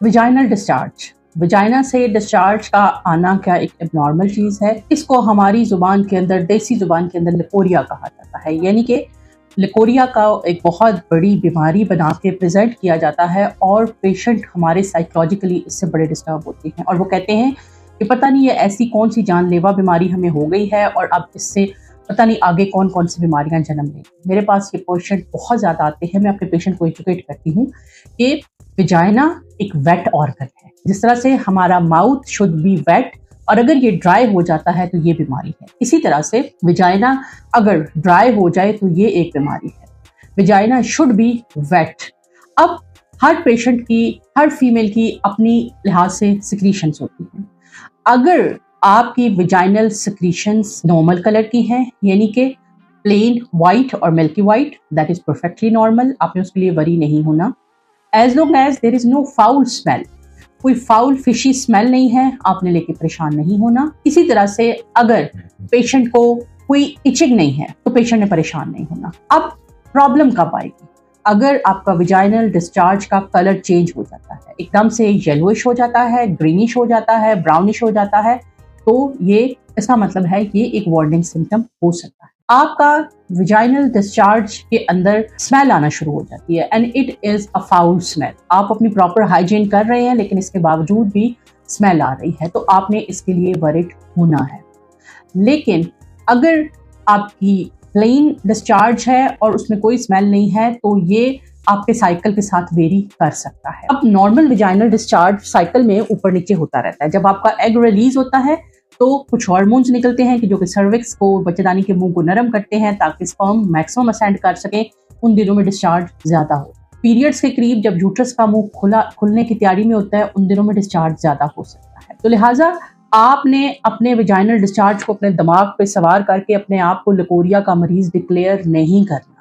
Vaginal discharge, vagina से discharge का आना क्या एक एबनॉर्मल चीज़ है। इसको हमारी ज़ुबान के अंदर, देसी ज़ुबान के अंदर लिकोरिया कहा जाता है। यानी कि लिकोरिया का एक बहुत बड़ी बीमारी बना के प्रेजेंट किया जाता है और पेशेंट हमारे साइकोलॉजिकली इससे बड़े डिस्टर्ब होते हैं और वो कहते हैं कि पता नहीं ये ऐसी कौन सी जानलेवा बीमारी हमें हो गई है और अब इससे पता नहीं आगे कौन कौन सी बीमारियां जन्म लेंगी। मेरे पास ये पेशेंट बहुत ज़्यादा आते हैं। मैं अपने पेशेंट को एजुकेट करती हूँ कि विजाइना एक वेट ऑर्गन है। जिस तरह से हमारा माउथ शुड बी वेट और अगर ये ड्राई हो जाता है तो ये बीमारी है। इसी तरह से विजाइना अगर ड्राई हो जाए तो ये एक बीमारी है। Vagina should be wet. अब हर पेशेंट की, हर फीमेल की अपनी लिहाज से सिक्रीशंस होती हैं। अगर आपकी विजाइनल सिक्रीशंस नॉर्मल कलर की हैं, यानी कि प्लेन वाइट और milky white, that is perfectly normal, आपने उसके लिए वरी नहीं होना। As long as there is no foul smell, कोई फाउल फिशी स्मेल नहीं है, आपने लेके परेशान नहीं होना। इसी तरह से अगर पेशेंट को कोई इचिंग नहीं है तो पेशेंट ने परेशान नहीं होना। अब प्रॉब्लम कब आएगी? अगर आपका विजाइनल डिस्चार्ज का कलर चेंज हो जाता है, एकदम से येलोइश हो जाता है, ग्रीनिश हो जाता है, ब्राउनिश हो जाता है, तो ये इसका मतलब है ये एक वार्निंग सिम्टम हो सकता है। आपका विजाइनल डिस्चार्ज के अंदर स्मेल आना शुरू हो जाती है and it is a foul smell. आप अपनी प्रॉपर हाइजीन कर रहे हैं लेकिन इसके बावजूद भी स्मेल आ रही है तो आपने इसके लिए वरिड होना है। लेकिन अगर आपकी प्लेन डिस्चार्ज है और उसमें कोई स्मेल नहीं है तो ये आपके साइकिल के साथ वेरी कर सकता है। अब नॉर्मल विजाइनल डिस्चार्ज साइकिल में ऊपर नीचे होता रहता है। जब आपका एग रिलीज होता है तो कुछ हार्मोन्स निकलते हैं कि जो कि सर्विक्स को, बच्चेदानी के मुंह को नरम करते हैं ताकि स्पर्म मैक्सिमम असेंड कर सके। उन दिनों में डिस्चार्ज ज्यादा हो। पीरियड्स के करीब जब यूट्रस का मुंह खुलने की तैयारी में होता है उन दिनों में डिस्चार्ज ज्यादा हो सकता है। तो लिहाजा आपने अपने विजाइनल डिस्चार्ज को अपने दिमाग पे सवार करके अपने आप को लिकोरिया का मरीज डिक्लेयर नहीं करना।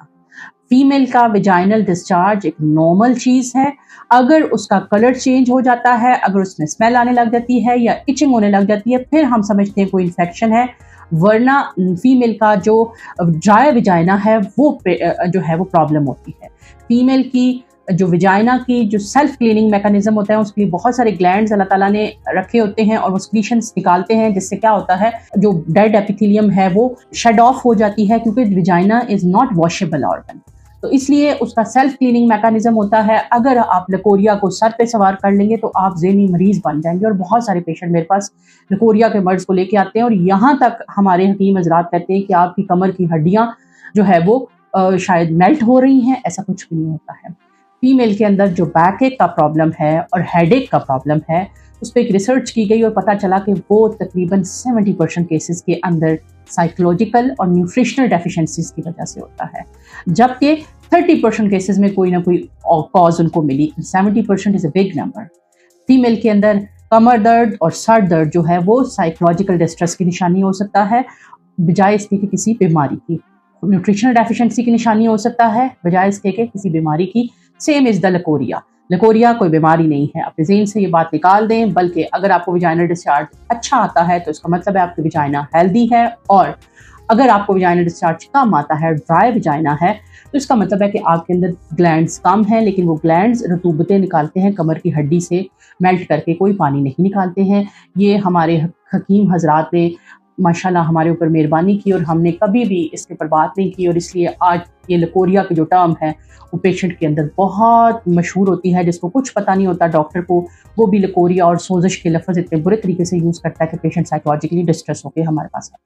फीमेल का विजाइनल डिस्चार्ज एक नॉर्मल चीज है। अगर उसका कलर चेंज हो जाता है, अगर उसमें स्मेल आने लग जाती है या इचिंग होने लग जाती है, फिर हम समझते हैं कोई इन्फेक्शन है। वरना फीमेल का जो ड्राई विजाइना है वो जो है वो प्रॉब्लम होती है। फीमेल की जो विजाइना की जो सेल्फ क्लीनिंग मैकेनिज्म होता है उसके लिए बहुत सारे ग्लैंड्स अल्लाह ताला ने रखे होते हैं और वो सिक्रीशंस निकालते हैं जिससे क्या होता है जो डेड एपिथेलियम है वो शेड ऑफ हो जाती है क्योंकि vagina is not washable organ. तो इसलिए उसका सेल्फ क्लीनिंग मैकेनिज्म होता है। अगर आप लिकोरिया को सर पे सवार कर लेंगे तो आप ज़हनी मरीज बन जाएंगे। और बहुत सारे पेशेंट मेरे पास लिकोरिया के मर्ज को लेके आते हैं और यहाँ तक हमारे हकीम हजरात कहते हैं कि आपकी कमर की हड्डियाँ जो है वो शायद मेल्ट हो रही हैं। ऐसा कुछ भी नहीं होता है। फीमेल के अंदर जो बैक एक का प्रॉब्लम है और हेड एक का प्रॉब्लम है उस पर एक रिसर्च की गई और पता चला कि वो तकरीबन 70% केसेस के अंदर साइकोलॉजिकल और न्यूट्रिशनल डेफिशिएंसीज की वजह से होता है, जबकि 30% केसेस में कोई ना कोई कॉज उनको मिली। 70% is a big number. Female के अंदर कमर दर्द और सर दर्द जो है वो साइकोलॉजिकल डिस्ट्रेस की निशानी हो सकता है बजाय इसके कि किसी बीमारी की। न्यूट्रिशनल डेफिशिएंसी की निशानी हो सकता है बजाय इसके कि किसी बीमारी की। Same is the leucorrhoea. Leucorrhoea कोई बीमारी नहीं है, अपने ज़हन से ये बात निकाल दें। बल्कि अगर आपको विजाइनल डिस्चार्ज अच्छा आता है तो इसका मतलब है आपकी विजाइना हेल्दी है, और अगर आपको विजाइनल डिस्चार्ज कम आता है, ड्राई विजाइना है, तो इसका मतलब है कि आपके अंदर ग्लैंड्स कम हैं, लेकिन वो ग्लैंड्स रतूबतें निकालते हैं कमर की हड्डी से मेल्ट करके, कोई पानी नहीं निकालते हैं। ये हमारे हकीम हजरात ने माशाल्लाह हमारे ऊपर मेहरबानी की और हमने कभी भी इसके ऊपर बात नहीं की। और इसलिए आज ये लिकोरिया की जो टर्म है वो पेशेंट के अंदर बहुत मशहूर होती है। जिसको कुछ पता नहीं होता डॉक्टर को, वो भी लिकोरिया और सोजिश के लफ्ज़ इतने बुरे तरीके से यूज़ करता है कि पेशेंट साइकोलॉजिकली डिस्ट्रेस होकर हमारे पास है।